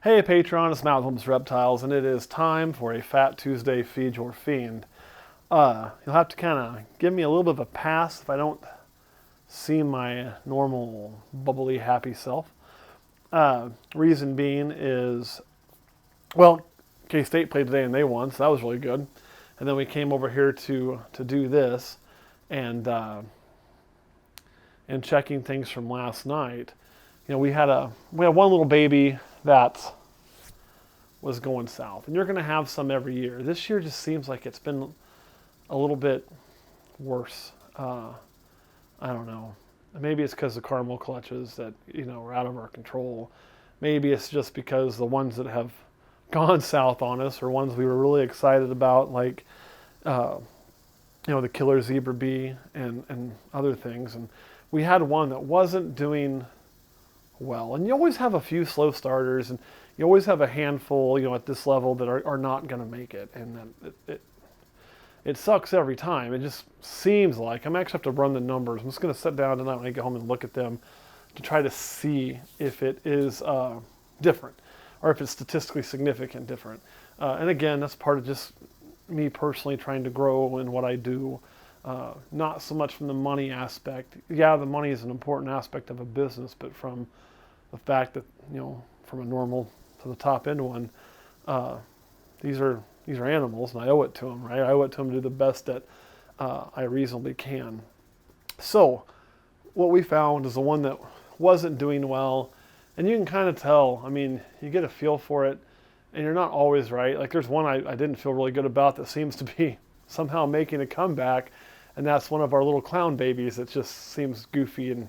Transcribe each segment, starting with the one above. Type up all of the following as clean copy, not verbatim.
Hey Patron, it's Matt Holmes Reptiles, and it is time for a Fat Tuesday Feed Your Fiend. You'll have to kind of give me a little bit of a pass if I don't seem my normal, bubbly, happy self. Reason being is, well, K-State played today and they won, so that was really good. And then we came over here to do this, and checking things from last night. We had one little baby that was going south, and you're going to have some every year. This year just seems like it's been a little bit worse. I don't know. Maybe it's because the caramel clutches that are out of our control. Maybe it's just because the ones that have gone south on us are ones we were really excited about, like the killer zebra bee and other things. And we had one that wasn't doing well. And you always have a few slow starters, and you always have a handful, at this level that are not going to make it. And it sucks every time. It just seems like I'm actually have to run the numbers. I'm just going to sit down tonight when I get home and look at them to try to see if it is different or if it's statistically significant different. And again, that's part of just me personally trying to grow in what I do. Not so much from the money aspect. Yeah, the money is an important aspect of a business, but from the fact that, from a normal to the top end one, these are animals, and I owe it to them, right? I owe it to them to do the best that I reasonably can. So what we found is the one that wasn't doing well, and you can kind of tell. I mean, you get a feel for it, and you're not always right. Like there's one I didn't feel really good about that seems to be somehow making a comeback, and that's one of our little clown babies that just seems goofy and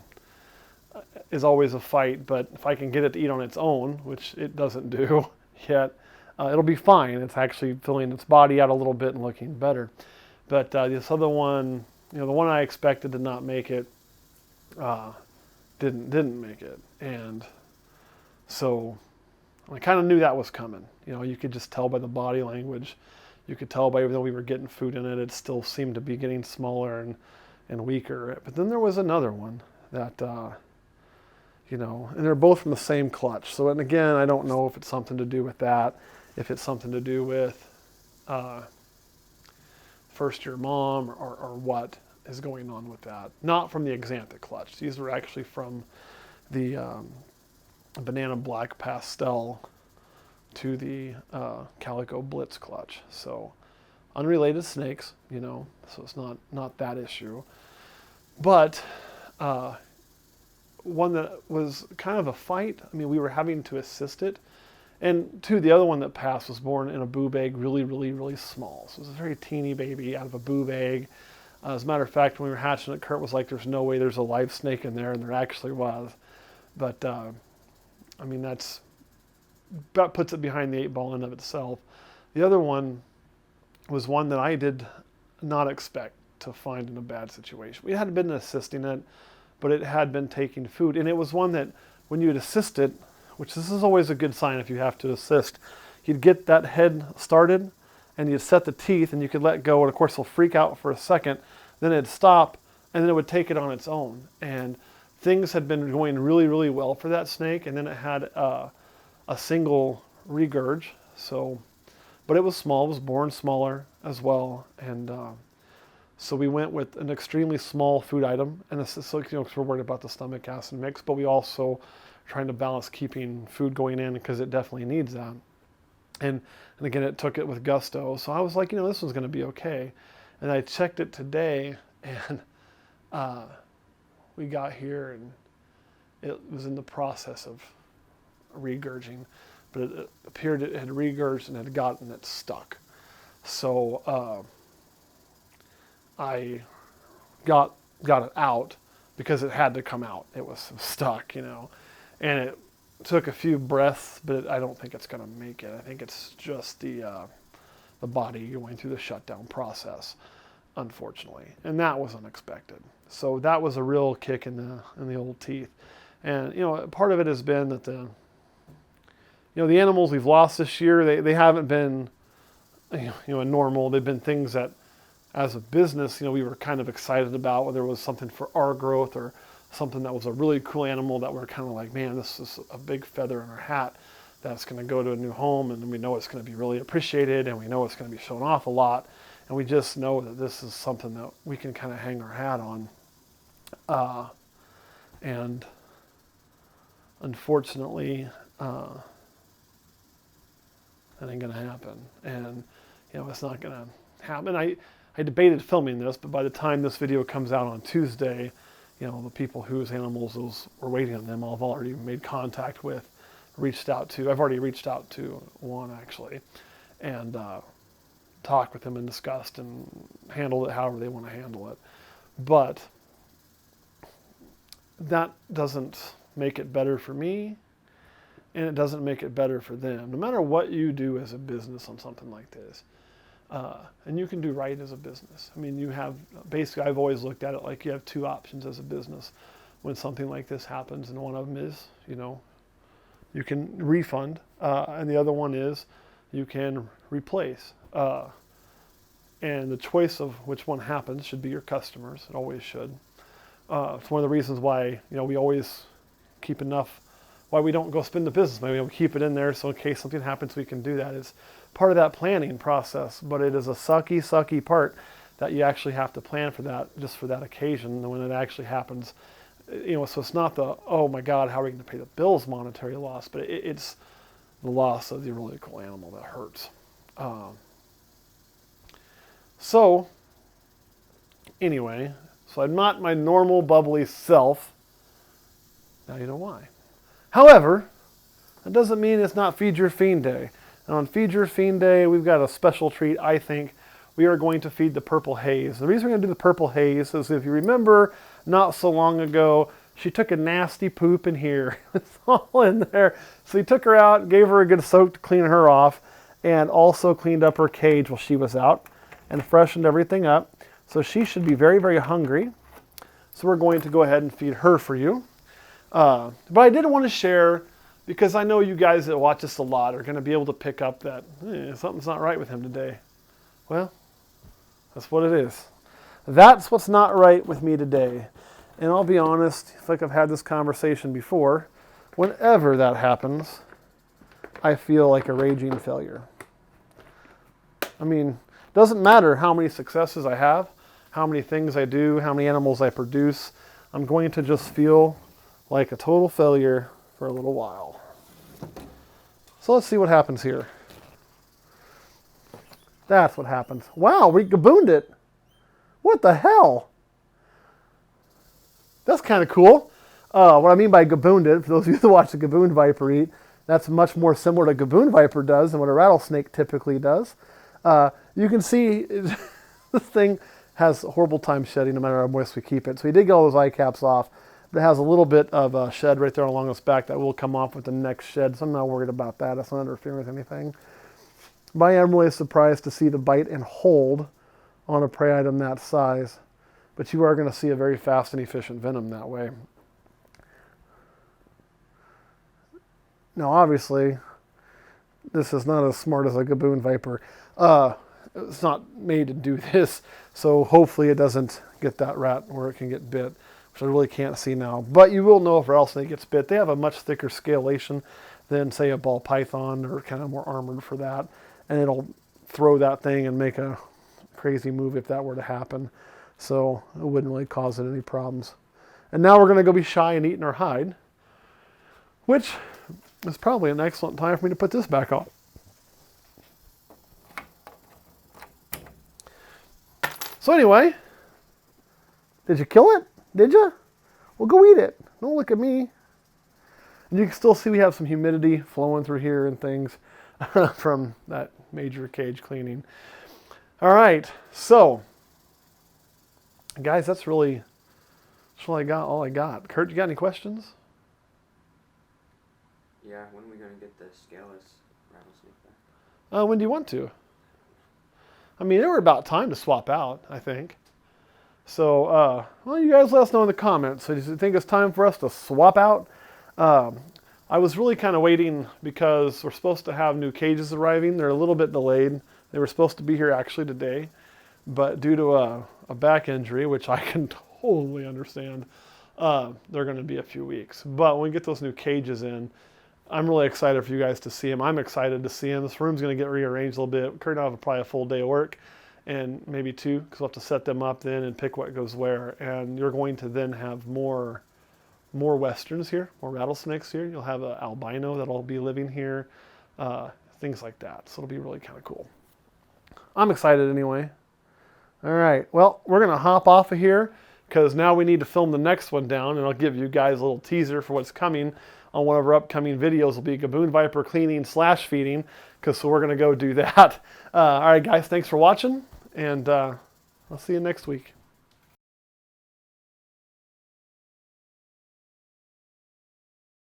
is always a fight. But if I can get it to eat on its own, which it doesn't do yet, it'll be fine. It's actually filling its body out a little bit and looking better. But this other one, the one I expected to not make it, didn't make it. And so I kind of knew that was coming. You could just tell by the body language. You could tell by, even though we were getting food in it, it still seemed to be getting smaller and weaker. But then there was another one that, and they're both from the same clutch. So, and again, I don't know if it's something to do with that, if it's something to do with first-year mom or what is going on with that. Not from the Xanthic clutch. These are actually from the banana black pastel to the calico blitz clutch. So unrelated snakes, so it's not that issue. But one that was kind of a fight. I mean, we were having to assist it. And two, the other one that passed was born in a boob egg, really, really, really small. So it was a very teeny baby out of a boob egg. As a matter of fact, when we were hatching it, Kurt was like, there's no way there's a live snake in there, and there actually was. But, that puts it behind the 8-ball in of itself. The other one was one that I did not expect to find in a bad situation. We had been assisting it, but it had been taking food. And it was one that when you would assist it, which this is always a good sign if you have to assist, you'd get that head started and you'd set the teeth and you could let go. And of course, it'll freak out for a second. Then it'd stop and then it would take it on its own. And things had been going really, really well for that snake. And then it had a single regurg. But it was small, it was born smaller as well. And so we went with an extremely small food item. And this is, because we're worried about the stomach acid mix, but we also trying to balance keeping food going in because it definitely needs that. And again, it took it with gusto. So I was like, this one's going to be okay. And I checked it today, and we got here, and it was in the process of regurging, but it appeared it had regurged and had gotten it stuck. So I got it out because it had to come out. It was stuck, and it took a few breaths, but I don't think it's going to make it. I think it's just the body going through the shutdown process, unfortunately, and that was unexpected. So that was a real kick in the old teeth. And part of it has been that the animals we've lost this year, they haven't been normal. They've been things that, as a business, we were kind of excited about, whether it was something for our growth or something that was a really cool animal that we're kind of like, man, this is a big feather in our hat that's going to go to a new home, and we know it's going to be really appreciated, and we know it's going to be shown off a lot, and we just know that this is something that we can kind of hang our hat on. And unfortunately, that ain't going to happen. And, it's not going to happen. I debated filming this, but by the time this video comes out on Tuesday, the people whose animals those were waiting on them, I've already made contact with, I've already reached out to one actually, and talked with them and discussed and handled it however they want to handle it. But that doesn't make it better for me, and it doesn't make it better for them. No matter what you do as a business on something like this, and you can do right as a business. I mean, you have, basically, I've always looked at it like you have two options as a business when something like this happens, and one of them is, you can refund, and the other one is you can replace. And the choice of which one happens should be your customers. It always should. It's one of the reasons why, we always keep enough, why we don't go spin the business. Maybe we keep it in there so in case something happens, we can do that. It's part of that planning process, but it is a sucky part that you actually have to plan for that, just for that occasion. And when it actually happens, so it's not the, oh my God, how are we going to pay the bills monetary loss, but it's the loss of the really cool animal that hurts. So anyway, so I'm not my normal bubbly self. Now you know why. However, that doesn't mean it's not Feed Your Fiend Day. And on Feed Your Fiend Day, we've got a special treat, I think. We are going to feed the purple haze. The reason we're going to do the purple haze is, if you remember, not so long ago, she took a nasty poop in here. It's all in there. So he took her out, gave her a good soak to clean her off, and also cleaned up her cage while she was out and freshened everything up. So she should be very, very hungry. So we're going to go ahead and feed her for you. But I did want to share, because I know you guys that watch this a lot are going to be able to pick up that something's not right with him today. Well, that's what it is. That's what's not right with me today. And I'll be honest, it's like I've had this conversation before. Whenever that happens, I feel like a raging failure. I mean, it doesn't matter how many successes I have, how many things I do, how many animals I produce. I'm going to just feel like a total failure for a little while. So let's see what happens here. That's what happens. Wow, we gabooned it. What the hell? That's kind of cool. What I mean by gabooned it, for those of you that watch the gaboon viper eat, that's much more similar to gaboon viper does than what a rattlesnake typically does. You can see this thing has a horrible time shedding no matter how moist we keep it. So he did get all those eye caps off, but it has a little bit of a shed right there along its back that will come off with the next shed. So I'm not worried about that. That's not interfering with anything. But I am really surprised to see the bite and hold on a prey item that size. But you are going to see a very fast and efficient venom that way. Now, obviously, this is not as smart as a gaboon viper. It's not made to do this, so hopefully it doesn't get that rat where it can get bit, which I really can't see now. But you will know if a rattlesnake gets bit. They have a much thicker scalation than, say, a ball python. Or kind of more armored for that. And it'll throw that thing and make a crazy move if that were to happen. So it wouldn't really cause it any problems. And now we're going to go be shy and eating our hide, which is probably an excellent time for me to put this back on. So anyway, did you kill it? Did you? Well, go eat it. Don't look at me. And you can still see we have some humidity flowing through here and things from that major cage cleaning. All right, so guys, that's really all I got. Kurt, you got any questions? Yeah, when are we going to get the scaleless rattlesnake back? When do you want to? I mean, they were about time to swap out, I think. So, well, you guys let us know in the comments. So do you think it's time for us to swap out? I was really kind of waiting because we're supposed to have new cages arriving. They're a little bit delayed. They were supposed to be here actually today, but due to a back injury, which I can totally understand, they're going to be a few weeks. But when we get those new cages in, I'm really excited for you guys to see them. I'm excited to see them. This room's going to get rearranged a little bit. Kurt and I have probably a full day of work, and maybe two, because we'll have to set them up then and pick what goes where. And you're going to then have more westerns here, more rattlesnakes here. You'll have an albino that'll be living here, things like that. So it'll be really kind of cool. I'm excited anyway. All right, well, we're going to hop off of here because now we need to film the next one down, and I'll give you guys a little teaser for what's coming on one of our upcoming videos. Will be Gaboon Viper cleaning / feeding, because so we're going to go do that. All right, guys, thanks for watching, and I'll see you next week.